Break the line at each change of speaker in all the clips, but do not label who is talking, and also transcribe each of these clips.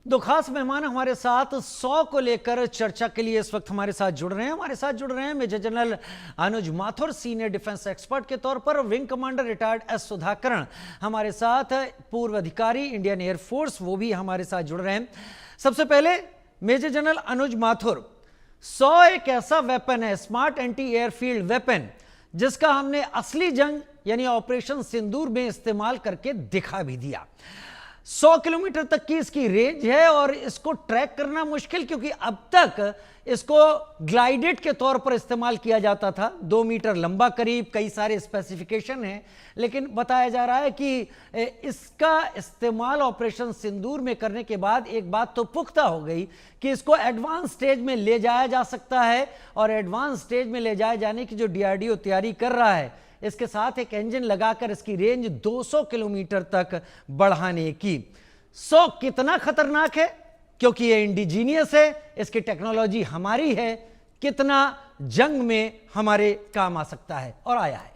दो खास मेहमान हमारे साथ 100 को लेकर चर्चा के लिए इस वक्त हमारे साथ जुड़ रहे हैं। मेजर जनरल अनुज माथुर, सीनियर डिफेंस एक्सपर्ट के तौर पर, wing commander retired S Sudhakaran हमारे साथ, पूर्व अधिकारी इंडियन एयरफोर्स, वो भी हमारे साथ जुड़ रहे हैं। सबसे पहले मेजर जनरल अनुज माथुर, 100 एक ऐसा वेपन है, स्मार्ट एंटी एयरफील्ड वेपन, जिसका हमने असली जंग यानी ऑपरेशन सिंदूर में इस्तेमाल करके दिखा भी दिया। 100 किलोमीटर तक की इसकी रेंज है और इसको ट्रैक करना मुश्किल, क्योंकि अब तक इसको ग्लाइडेड के तौर पर इस्तेमाल किया जाता था। 2 मीटर लंबा करीब, कई सारे स्पेसिफिकेशन हैं, लेकिन बताया जा रहा है कि इसका इस्तेमाल ऑपरेशन सिंदूर में करने के बाद एक बात तो पुख्ता हो गई कि इसको एडवांस स्टेज में ले जाया जा सकता है, और एडवांस स्टेज में ले जाए जाने की जो डीआरडीओ तैयारी कर रहा है, इसके साथ एक इंजन लगाकर इसकी रेंज 200 किलोमीटर तक बढ़ाने की। 100 कितना खतरनाक है, क्योंकि ये इंडिजीनियस है, इसकी टेक्नोलॉजी हमारी है, कितना जंग में हमारे काम आ सकता है और आया है।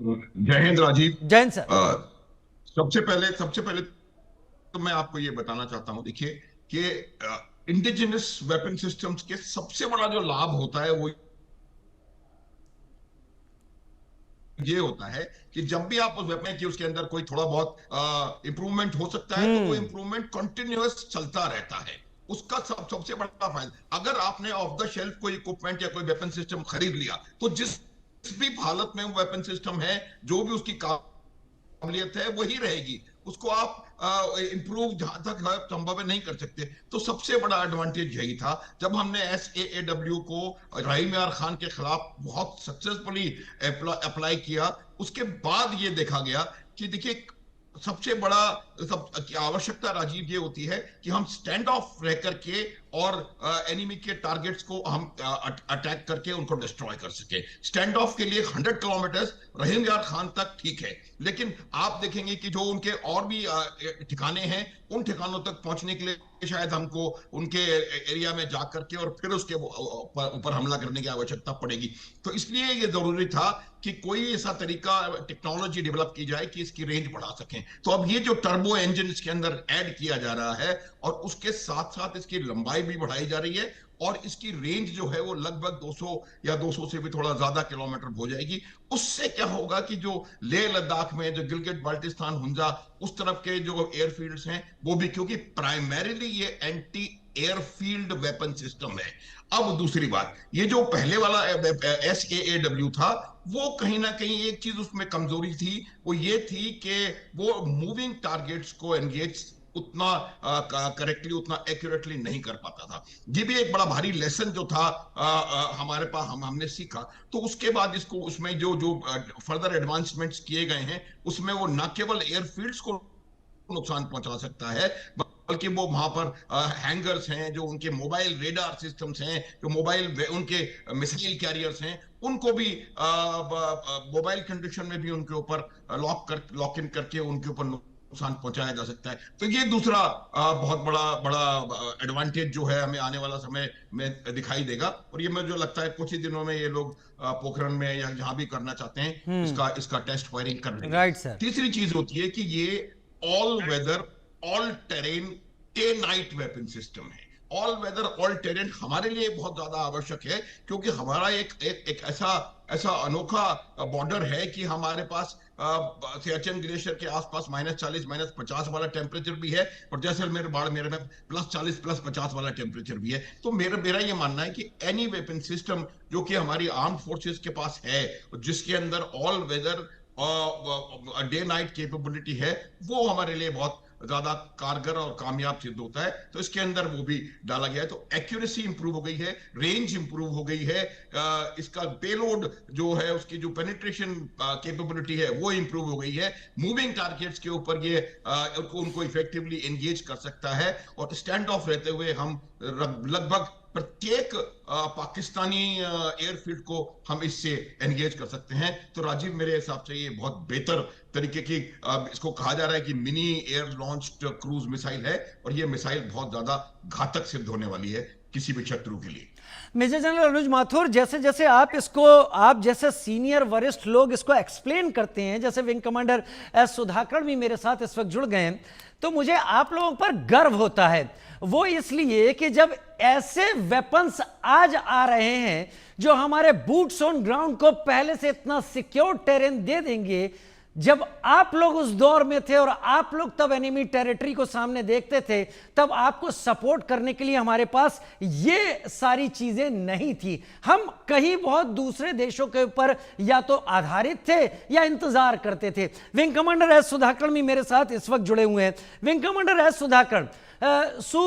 जय हिंद राजीव।
जय हिंद सर।
सबसे पहले तो मैं आपको ये बताना चाहता हूं, देखिए कि इंडिजिनस वेपन सिस्टम्स के सबसे बड़ा जो लाभ होता है वो ये होता है कि जब भी आप उस वेपन की उसके अंदर कोई थोड़ा बहुत इंप्रूवमेंट हो सकता है, तो वो इंप्रूवमेंट कंटिन्यूअस चलता रहता है। उसका सबसे बड़ा फायदा, अगर आपने ऑफ द शेल्फ कोई इक्विपमेंट या कोई वेपन सिस्टम खरीद लिया, तो जिस भी हालत में वो वेपन सिस्टम है, जो भी उसकी काबिलियत है वही रहेगी, उसको आप इंप्रूव जहां तक संभव है नहीं कर सकते। तो सबसे बड़ा एडवांटेज यही था जब हमने SAAW को रहीम यार खान के खिलाफ बहुत सक्सेसफुली अप्लाई किया। उसके बाद ये देखा गया कि देखिए सबसे बड़ा आवश्यकता राजीव ये होती है कि हम स्टैंड ऑफ रह करके और एनिमी के टारगेट्स को हम अटैक करके उनको डिस्ट्रॉय कर सके। स्टैंड ऑफ के लिए 100 किलोमीटर रहीम यार खान तक ठीक है, लेकिन आप देखेंगे कि जो उनके और भी ठिकाने हैं, उन ठिकानों तक पहुंचने के लिए शायद हमको उनके एरिया में जा करके और फिर उसके ऊपर हमला करने की आवश्यकता पड़ेगी। तो इसलिए ये जरूरी था कि कोई ऐसा तरीका, टेक्नोलॉजी डेवलप की जाए कि इसकी रेंज बढ़ा सकें। तो अब ये जो टर्बो इंजन इसके अंदर ऐड किया जा रहा है, और उसके साथ साथ इसकी लंबाई भी बढ़ाई जा रही है, और इसकी रेंज जो है वो लगभग 200 या 200 से भी थोड़ा ज्यादा किलोमीटर हो जाएगी। उससे क्या होगा कि जो लेह लद्दाख में, जो गिलगिट बाल्टिस्तान, हुंजा, उस तरफ के जो एयरफील्ड्स हैं वो भी, क्योंकि प्राइमरीली ये एंटी एयरफील्ड वेपन सिस्टम है। अब दूसरी बात, ये जो पहले वाला SAAW था, वो कहीं ना कहीं एक चीज उसमें कमजोरी थी, वो ये थी कि वो मूविंग टारगेट्स को एंगेज उतना करेक्टली, उतना एक्यूरेटली नहीं कर पाता था। ये भी एक बड़ा भारी लेसन जो था हमारे पास, हमने सीखा। तो उसके बाद इसको, उसमें जो जो फर्दर एडवांसमेंट्स किए गए हैं, उसमें वो न केवल एयरफील्ड्स को नुकसान पहुंचा सकता है, बल्कि वो वहां पर हैंगर्स हैं, जो उनके मोबाइल रेडार सिस्टम्स हैं, जो मोबाइल उनके मिसाइल कैरियर्स हैं, उनको भी मोबाइल कंडीशन में भी उनके ऊपर लॉक इन करके उनके ऊपर नुकसान पहुंचाया जा सकता है। तो ये दूसरा बहुत बड़ा एडवांटेज जो है हमें आने वाला समय में दिखाई देगा, और ये मुझे लगता है कुछ ही दिनों में ये लोग पोखरण में या जहां भी करना चाहते हैं, इसका टेस्ट फायरिंग कर लेंगे।
Right sir.
तीसरी चीज होती है कि ये all weather, all terrain, day night weapon system है। ऑल वेदर, ऑल टेरेन हमारे लिए बहुत ज्यादा आवश्यक है, क्योंकि हमारा एक ऐसा अनोखा बॉर्डर है कि हमारे पास सियाचिन ग्लेशियर के आसपास -40, -50 वाला टेम्परेचर भी है, और जैसलमेर, बाड़मेर में +40, +50 वाला टेम्परेचर भी है। तो मेरा ये मानना है कि एनी वेपन सिस्टम जो कि हमारी आर्म फोर्सेस के पास है, जिसके अंदर all weather day night capability है, वो हमारे लिए बहुत ज्यादा कारगर और कामयाब सिद्ध होता है। तो इसके अंदर वो भी डाला गया है। तो एक्यूरेसी इंप्रूव हो गई है, रेंज इंप्रूव हो गई है, इसका पेलोड जो है, उसकी जो पेनिट्रेशन कैपेबिलिटी है वो इंप्रूव हो गई है। मूविंग टारगेट्स के ऊपर ये उनको इफेक्टिवली एंगेज कर सकता है, और स्टैंड ऑफ रहते हुए हम लगभग प्रत्येक पाकिस्तानी एयरफील्ड को हम इससे एंगेज कर सकते हैं। तो राजीव, मेरे हिसाब से ये बहुत बेहतर तरीके की, इसको कहा जा रहा है कि mini air launched cruise missile है, और ये मिसाइल बहुत ज्यादा घातक सिद्ध होने वाली है किसी भी शत्रु के लिए।
मेजर जनरल अनुज माथुर, जैसे जैसे आप जैसे सीनियर वरिष्ठ लोग इसको एक्सप्लेन करते हैं, जैसे विंग कमांडर एस सुधाकर भी मेरे साथ इस वक्त जुड़ गए हैं, तो मुझे आप लोगों पर गर्व होता है। वो इसलिए कि जब ऐसे वेपन्स आज आ रहे हैं जो हमारे बूट्स ऑन ग्राउंड को पहले से इतना सिक्योर टेरेन दे देंगे, जब आप लोग उस दौर में थे और आप लोग तब एनिमी टेरिटरी को सामने देखते थे, तब आपको सपोर्ट करने के लिए हमारे पास ये सारी चीजें नहीं थी। हम कहीं बहुत दूसरे देशों के ऊपर या तो आधारित थे या इंतजार करते थे। विंग कमांडर एस सुधाकर भी मेरे साथ इस वक्त जुड़े हुए हैं। विंग कमांडर एस सुधाकर, सू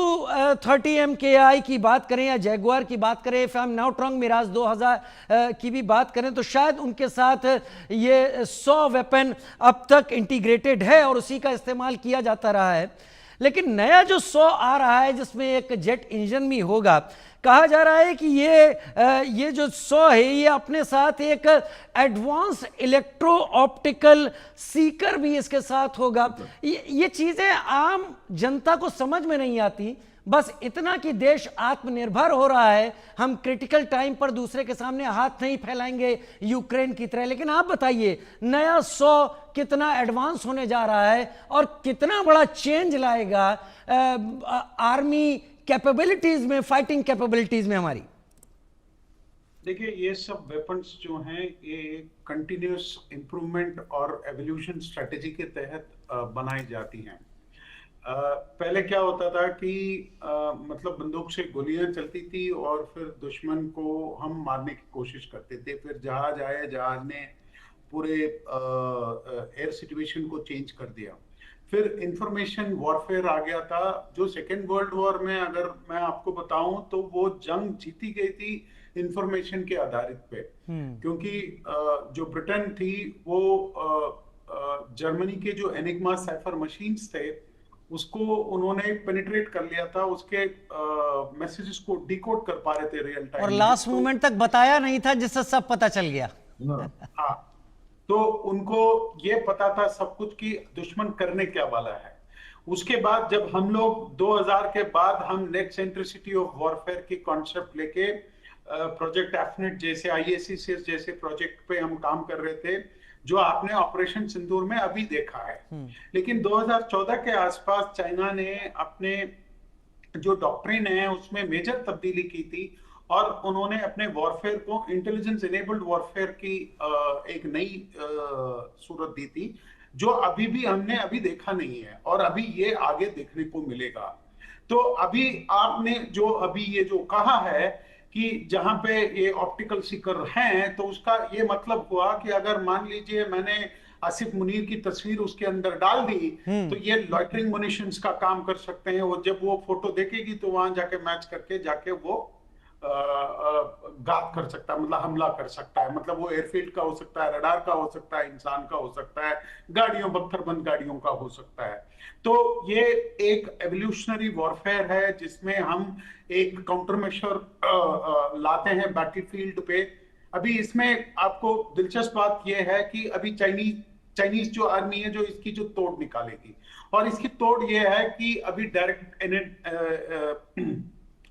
30 MKI की बात करें या जैगुआर की बात करें, if I am not wrong Mirage 2000 की भी बात करें, तो शायद उनके साथ ये 100 वेपन अब तक इंटीग्रेटेड है और उसी का इस्तेमाल किया जाता रहा है। लेकिन नया जो 100 आ रहा है जिसमें एक जेट इंजन भी होगा, कहा जा रहा है कि ये जो 100 है ये अपने साथ एक एडवांस इलेक्ट्रो ऑप्टिकल सीकर भी इसके साथ होगा। ये चीजें आम जनता को समझ में नहीं आती। बस इतना कि देश आत्मनिर्भर हो रहा है, हम क्रिटिकल टाइम पर दूसरे के सामने हाथ नहीं फैलाएंगे यूक्रेन की तरह। लेकिन आप बताइए, नया 100 कितना एडवांस होने जा रहा है और कितना बड़ा चेंज लाएगा आर्मी कैपेबिलिटीज में, फाइटिंग कैपेबिलिटीज में हमारी।
देखिए, ये सब वेपन्स जो हैं ये कंटिन्यूस इंप्रूवमेंट और एवोल्यूशन स्ट्रेटेजी के तहत बनाई जाती हैं। पहले क्या होता था कि मतलब बंदूक से गोलियां चलती थी और फिर दुश्मन को हम मारने की कोशिश करते थे। फिर जहाज आए, जहाज ने पूरे एयर सिचुएशन को चेंज कर दिया। फिर इंफॉर्मेशन वॉरफेयर आ गया था, जो सेकेंड वर्ल्ड वॉर में अगर मैं आपको बताऊं तो वो जंग जीती गई थी इंफॉर्मेशन के आधारित पे। क्योंकि जो ब्रिटेन थी वो जर्मनी के जो एनिग्मा साइफर मशीन्स थे उसको उन्होंने पेनिट्रेट कर लिया था, उसके मैसेजेस को डिकोड कर पा रहे थे रियल टाइम,
और लास्ट मोमेंट तक बताया नहीं था, जिससे सब पता चल गया।
हाँ, तो उनको ये पता था सब कुछ कि दुश्मन करने क्या वाला है। उसके बाद जब हम लोग 2000 के बाद हम नेक्स्ट सेंट्रिसिटी ऑफ वॉरफेयर की कॉन्सेप्ट लेके प्रोजेक्ट एफनेट जैसे IACCS जैसे प्रोजेक्ट पे हम काम कर रहे थे, जो आपने ऑपरेशन सिंदूर में अभी देखा है। लेकिन 2014 के आसपास चाइना ने अपने जो डॉक्ट्रिन है उसमें मेजर तब्दीली की थी और उन्होंने अपने वॉरफेयर को इंटेलिजेंस इनेबल्ड वॉरफेयर की एक नई सूरत दी थी, जो अभी भी हमने अभी देखा नहीं है और अभी ये आगे देखने को मिलेगा। तो अभी आपने जो अभी ये जो कहा है कि जहां पे ये ऑप्टिकल सीकर हैं, तो उसका ये मतलब हुआ कि अगर मान लीजिए मैंने आसिफ मुनीर की तस्वीर उसके अंदर डाल दी तो ये लॉइटरिंग मुनिशंस का काम कर सकते हैं। वो जब वो फोटो देखेगी तो वहां जाके मैच करके जाके वो घात कर सकता है, मतलब हमला कर सकता है। मतलब वो एयरफील्ड का हो सकता है, रडार का हो सकता है, इंसान का हो सकता है, गाड़ियों बख्तरबंद गाड़ियों का हो सकता है। तो ये एक एवोल्यूशनरी वॉरफेयर है जिसमें हम एक काउंटर मेशर लाते हैं बैटलफील्ड पे। अभी इसमें आपको दिलचस्प बात यह है कि अभी चाइनीज जो आर्मी है जो इसकी जो तोड़ निकालेगी, और इसकी तोड़ ये है कि अभी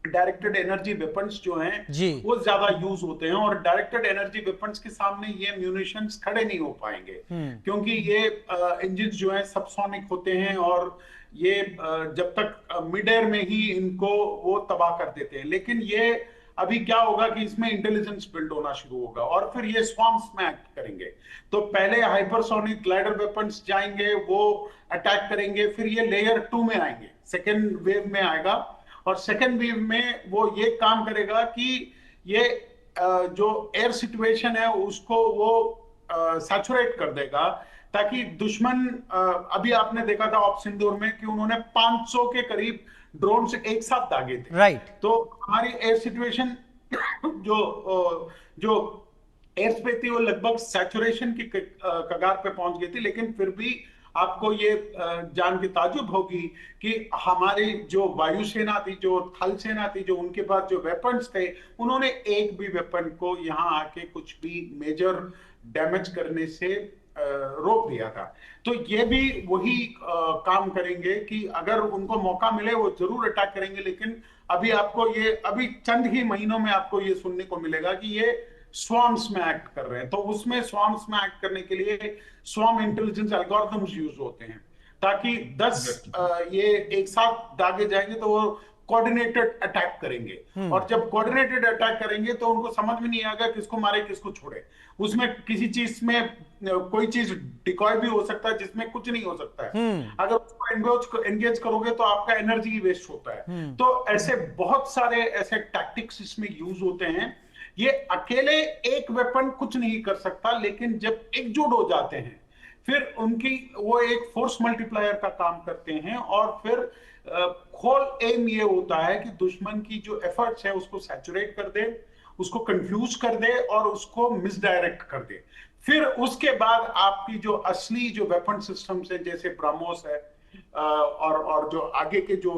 डायरेक्टेड एनर्जी वेपन्स जो हैं वो ज्यादा यूज होते हैं, और डायरेक्टेड एनर्जी वेपन्स के सामने ये म्यूनिशंस खड़े नहीं हो पाएंगे क्योंकि ये इंजन जो हैं सबसोनिक होते हैं और ये जब तक मिड एयर में ही इनको वो तबाह कर देते हैं। लेकिन ये अभी क्या होगा कि इसमें इंटेलिजेंस बिल्ड होना शुरू होगा और फिर ये स्वॉर्म्स में एक्ट करेंगे। तो पहले हाइपरसोनिक ग्लाइडर वेपन्स जाएंगे, वो अटैक करेंगे, फिर ये लेयर 2 में आएंगे, सेकेंड वेव में आएगा, और सेकेंड वेव में वो ये काम करेगा कि ये जो एयर सिचुएशन है उसको वो सैचुरेट कर देगा, ताकि दुश्मन अभी आपने देखा था ऑप सिंदूर में कि उन्होंने 500 के करीब ड्रोन से एक साथ दागे थे।
राइट।
तो हमारी एयर सिचुएशन जो एयर स्पेस थी वो लगभग सैचुरेशन की कगार पे पहुंच गई थी। लेकिन फिर भी आपको ये जान के ताजुब होगी कि हमारी जो वायुसेना थी, जो थल सेना थी, जो उनके पास जो वेपन्स थे, उन्होंने एक भी वेपन को यहाँ आके कुछ भी मेजर डैमेज करने से रोक दिया था। तो ये भी वही काम करेंगे कि अगर उनको मौका मिले वो जरूर अटैक करेंगे, लेकिन अभी चंद ही महीनों में आपको ये सुनने को मिलेगा कि ये स्वॉर्म्स में एक्ट कर रहे हैं। तो उसमें स्वॉर्म्स में एक्ट करने के लिए स्वॉर्म इंटेलिजेंस एल्गोरिथम्स यूज होते हैं, ताकि 10 ये एक साथ दागे जाएंगे तो वो कोऑर्डिनेटेड अटैक करेंगे। और जब कोऑर्डिनेटेड अटैक करेंगे तो उनको समझ में नहीं आएगा किसको मारे किसको छोड़े। उसमें किसी चीज में कोई चीज डिकॉय भी हो सकता है जिसमें कुछ नहीं हो सकता है। अगर उसको एंगेज करोगे तो आपका एनर्जी वेस्ट होता है। तो ऐसे बहुत सारे ऐसे टैक्टिक्स इसमें यूज होते हैं। ये अकेले एक वेपन कुछ नहीं कर सकता, लेकिन जब एकजुट हो जाते हैं फिर वो एक फोर्स मल्टीप्लायर का काम करते हैं। और फिर होल एम ये होता है कि दुश्मन की जो एफर्ट्स है उसको सैचुरेट कर दे, उसको कंफ्यूज कर दे और उसको मिसडायरेक्ट कर दे। फिर उसके बाद आपकी जो असली जो वेपन सिस्टम्स है, जैसे ब्रह्मोस है और जो आगे के जो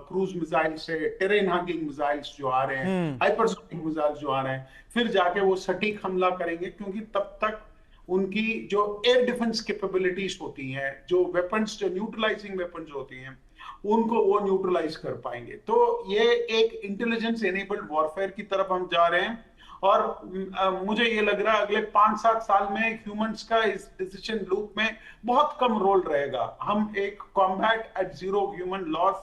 क्रूज मिसाइल्स है, टेरेन हागिंग मिसाइल्स जो आ रहे हैं, हाइपरसोनिक मिसाइल्स जो आ रहे हैं, फिर जाके वो सटीक हमला करेंगे। क्योंकि तब तक उनकी जो एयर डिफेंस कैपेबिलिटीज होती हैं, जो वेपन्स, जो न्यूट्रलाइजिंग वेपन्स होती हैं, उनको वो न्यूट्रलाइज कर पाएंगे। तो ये एक इंटेलिजेंस एनेबल्ड वॉरफेयर की तरफ हम जा रहे हैं। और मुझे ये लग रहा है अगले 5-7 साल में ह्यूमंस का इस डिसीजन लूप में बहुत कम रोल रहेगा। हम एक combat at zero human loss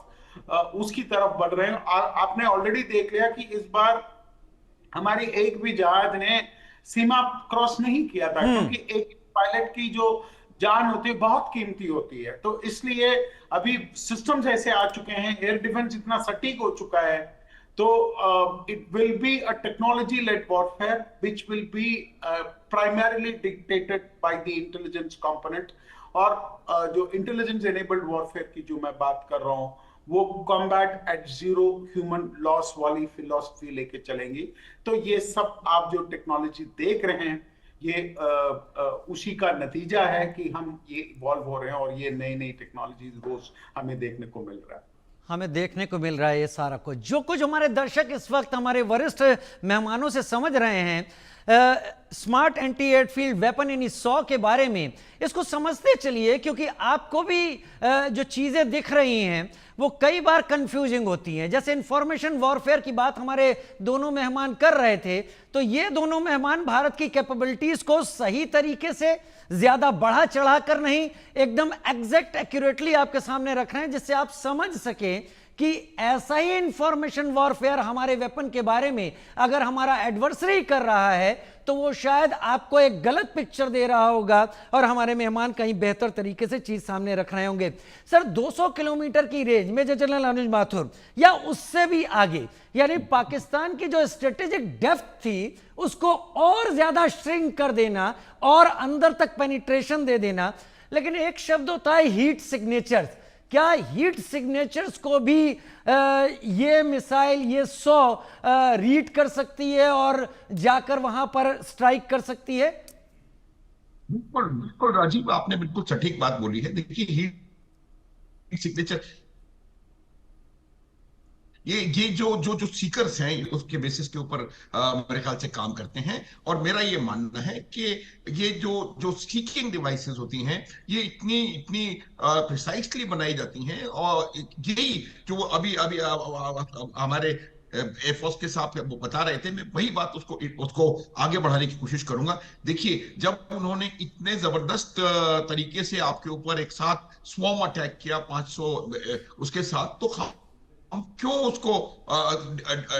उसकी तरफ बढ़ रहे हैं। आपने ऑलरेडी देख लिया कि इस बार हमारी एक भी जहाज ने सीमा क्रॉस नहीं किया था, क्योंकि एक पायलट की जो जान होती है बहुत कीमती होती है। तो इसलिए अभी सिस्टम्स ऐसे आ चुके हैं, एयर डिफेंस इतना सटीक हो चुका है, तो it will be a technology led warfare which will be primarily dictated by the intelligence component. और जो इंटेलिजेंस एनेबल्ड वॉरफेयर की जो मैं बात कर रहा हूं, वो combat at zero human loss वाली फिलॉसफी लेके चलेंगी। तो ये सब आप जो टेक्नोलॉजी देख रहे हैं, ये उसी का नतीजा है कि हम ये इवॉल्व हो रहे हैं और ये नई नई टेक्नोलॉजीज रोज हमें देखने को मिल रहा है।
हमें देखने को मिल रहा है ये सारा कुछ, जो कुछ हमारे दर्शक इस वक्त हमारे वरिष्ठ मेहमानों से समझ रहे हैं स्मार्ट एंटी एयरफील्ड वेपन यानी 100 के बारे में, इसको समझते चलिए, क्योंकि आपको भी जो चीजें दिख रही हैं वो कई बार कंफ्यूजिंग होती हैं। जैसे इंफॉर्मेशन वॉरफेयर की बात हमारे दोनों मेहमान कर रहे थे, तो ये दोनों मेहमान भारत की कैपेबिलिटीज को सही तरीके से ज्यादा बढ़ा चढ़ा कर नहीं, एकदम एग्जैक्ट एक्यूरेटली आपके सामने रख रहे हैं, जिससे आप समझ सके कि ऐसा ही इंफॉर्मेशन वॉरफेयर हमारे वेपन के बारे में अगर हमारा एडवर्सरी कर रहा है तो वो शायद आपको एक गलत पिक्चर दे रहा होगा और हमारे मेहमान कहीं बेहतर तरीके से चीज सामने रख रहे होंगे। सर, 200 किलोमीटर की रेंज मेजर जनरल अनुज माथुर, या उससे भी आगे, यानी पाकिस्तान की जो स्ट्रेटेजिक डेप्थ थी उसको और ज्यादा श्रिंक कर देना और अंदर तक पेनिट्रेशन दे देना। लेकिन एक शब्द होता है हीट सिग्नेचर्स। क्या हीट सिग्नेचर्स को भी ये मिसाइल, ये 100 रीड कर सकती है और जाकर वहां पर स्ट्राइक कर सकती है?
बिल्कुल बिल्कुल राजीव, आपने बिल्कुल सटीक बात बोली है। देखिए, हीट सिग्नेचर, ये जो सीकर्स हैं उसके बेसिस के ऊपर मेरे ख्याल से काम करते हैं। और मेरा ये मानना है कि ये जो सीकिंग डिवाइसेस होती हैं, ये इतनी प्रिसाइसली बनाई जाती हैं। और यही जो अभी हमारे एयरफोर्स के साथ वो बता रहे थे, मैं वही बात उसको आगे बढ़ाने की कोशिश करूंगा। देखिए, जब उन्होंने इतने जबरदस्त तरीके से आपके ऊपर एक साथ स्वॉर्म अटैक किया 500 उसके साथ, तो हम क्यों उसको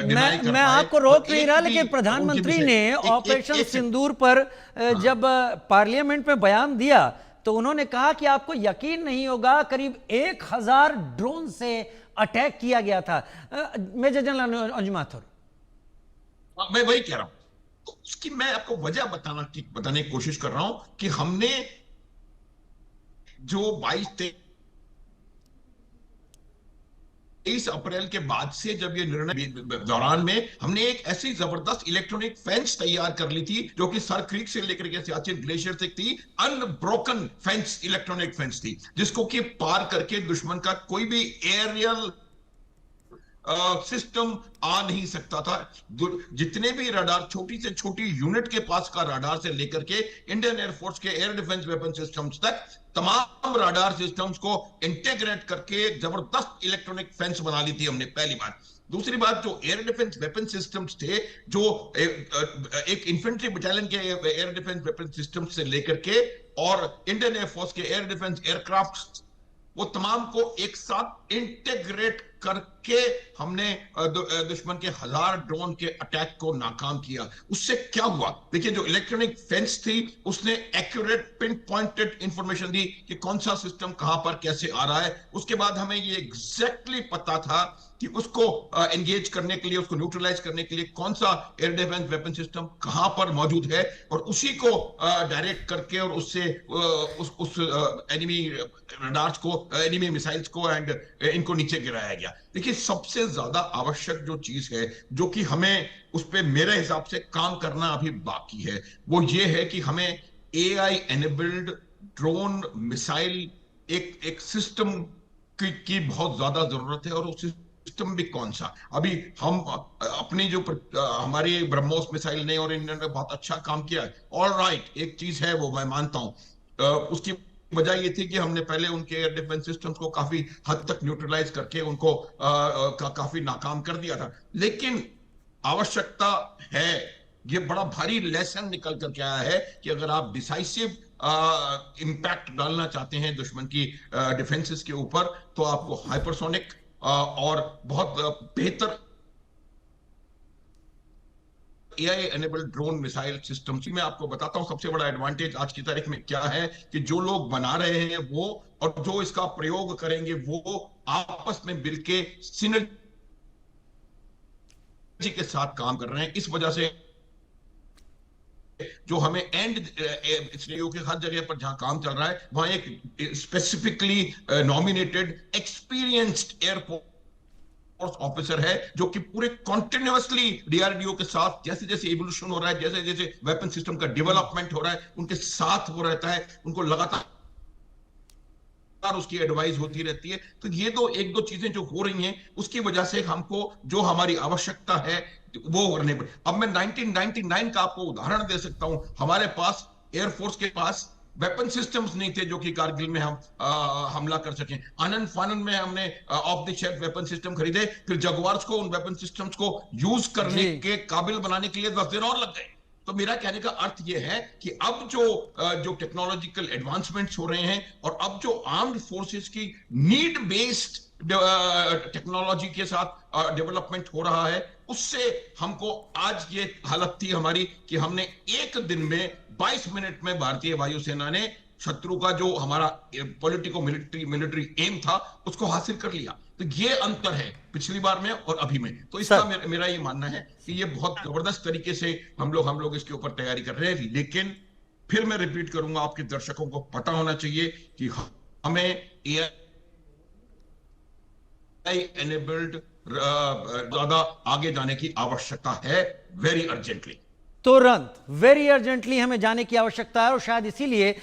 डिनाई कर पाए?
मैं आपको रोक नहीं रहा, लेकिन प्रधानमंत्री ने ऑपरेशन सिंदूर पर जब पार्लियामेंट में बयान दिया तो उन्होंने कहा कि आपको यकीन नहीं होगा, करीब 1000 ड्रोन से अटैक किया गया था। मेजर जनरल अनुज माथुर,
मैं वही कह रहा हूं, तो उसकी मैं आपको वजह बताने की कोशिश कर रहा हूं कि हमने जो 22-23 अप्रैल के बाद से, जब ये निर्णय दौरान में हमने एक ऐसी जबरदस्त इलेक्ट्रॉनिक फेंस तैयार कर ली थी, जो कि सर क्रीक से लेकर के सियाचिन ग्लेशियर तक थी। अनब्रोकन फेंस, इलेक्ट्रॉनिक फेंस थी, जिसको कि पार करके दुश्मन का कोई भी एरियल सिस्टम आ नहीं सकता था। जितने भी रडार, छोटी से छोटी यूनिट के पास का रडार से लेकर के इंडियन एयरफोर्स के एयर डिफेंस वेपन सिस्टम्स तक, तमाम रडार सिस्टम्स को इंटीग्रेट करके जबरदस्त इलेक्ट्रॉनिक फेंस बना ली थी हमने पहली बार। दूसरी बात, जो एयर डिफेंस वेपन सिस्टम्स थे, जो एक इन्फेंट्री बटालियन के एयर डिफेंस वेपन सिस्टम से लेकर के और इंडियन एयरफोर्स के एयर डिफेंस एयरक्राफ्ट, वो तमाम को एक साथ इंटीग्रेट करके हमने दुश्मन के 1000 ड्रोन के अटैक को नाकाम किया। उससे क्या हुआ, देखिए, जो इलेक्ट्रॉनिक फेंस थी उसने एक्यूरेट पिन पॉइंटेड इंफॉर्मेशन दी कि कौन सा सिस्टम कहां पर कैसे आ रहा है। उसके बाद हमें ये एग्जैक्टली पता था कि उसको एंगेज करने के लिए, उसको न्यूट्रलाइज करने के लिए कौन सा एयर डिफेंस वेपन सिस्टम कहां पर मौजूद है, और उसी को डायरेक्ट करके और उससे उस एनिमी रडार्स को, एनिमी मिसाइल्स को एंड इनको नीचे गिराया गया। देखिए, सबसे ज्यादा आवश्यक जो चीज है, जो कि हमें उस पर मेरे हिसाब से काम करना अभी बाकी है, वो ये है कि हमें AI एनेबल्ड ड्रोन मिसाइल एक सिस्टम की बहुत ज्यादा जरूरत है। और उस सिस्टम भी कौन सा, अभी हम अपनी जो हमारी ब्रह्मोस मिसाइल ने और इन्होंने बहुत अच्छा काम किया है, ऑल राइट, एक चीज है वो मैं मानता हूं। उसकी वजह ये थी कि हमने पहले उनके एयर डिफेंस सिस्टम्स को काफी हद तक न्यूट्रलाइज करके उनको काफी नाकाम कर दिया था। लेकिन आवश्यकता है, ये बड़ा भारी लेसन निकल करके आया है कि अगर आप डिसाइसिव इम्पैक्ट डालना चाहते हैं दुश्मन की डिफेंसेस के ऊपर, तो आपको हाइपरसोनिक और बहुत बेहतर AI enabled drone missile system. मैं आपको बताता हूं सबसे बड़ा एडवांटेज आज की तारीख में क्या है, कि जो लोग बना रहे हैं वो और जो इसका प्रयोग करेंगे वो आपस में मिलके सिनर्जी के साथ काम कर रहे हैं। इस वजह से जो हमें एंड सिनेरियो के हर जगह पर जहां काम चल रहा है, वहां एक specifically nominated experienced air force officer है, जो कि पूरे कॉन्टिन्यूअसली DRDO के साथ, जैसे जैसे इवोल्यूशन हो रहा है, जैसे जैसे वेपन सिस्टम का डेवलपमेंट हो रहा है, उनके साथ वो रहता है, उनको लगातार उसकी एडवाइस होती रहती है। तो ये तो एक दो चीजें जो हो रही हैं, उसकी वजह से हमको जो हमारी आवश्यकता है वो करने पर। अब मैं 1999 का आपको उदाहरण दे सकता हूं। हमारे पास एयरफोर्स के पास वेपन सिस्टम्स नहीं थे जो कि कारगिल में हम हमला कर सकें। आनंद फानन में हमने of the shelf weapon system खरीदे, फिर जगुआर्स को, उन वेपन सिस्टम्स को यूज करने के काबिल बनाने के लिए 10 दिन और लग गए। तो मेरा कहने का अर्थ यह है कि अब जो टेक्नोलॉजिकल एडवांसमेंट्स हो रहे हैं, और अब जो आर्म्ड फोर्सेस की नीड बेस्ड टेक्नोलॉजी के साथ डेवलपमेंट हो रहा है, उससे हमको आज ये हालत थी हमारी कि हमने एक दिन में 22 मिनट में भारतीय वायुसेना ने शत्रु का जो हमारा पॉलिटिको मिलिट्री एम था उसको हासिल कर लिया। तो ये अंतर है पिछली बार में और अभी में। तो इसका मेरा ये मानना है कि ये बहुत जबरदस्त तरीके से हम लोग इसके ऊपर तैयारी कर रहे हैं। लेकिन फिर मैं रिपीट करूंगा, आपके दर्शकों को पता होना चाहिए कि हमें AI एनेबल्ड ज्यादा आगे जाने की आवश्यकता है, वेरी अर्जेंटली,
तुरंत, वेरी अर्जेंटली हमें जाने की आवश्यकता है। और शायद इसीलिए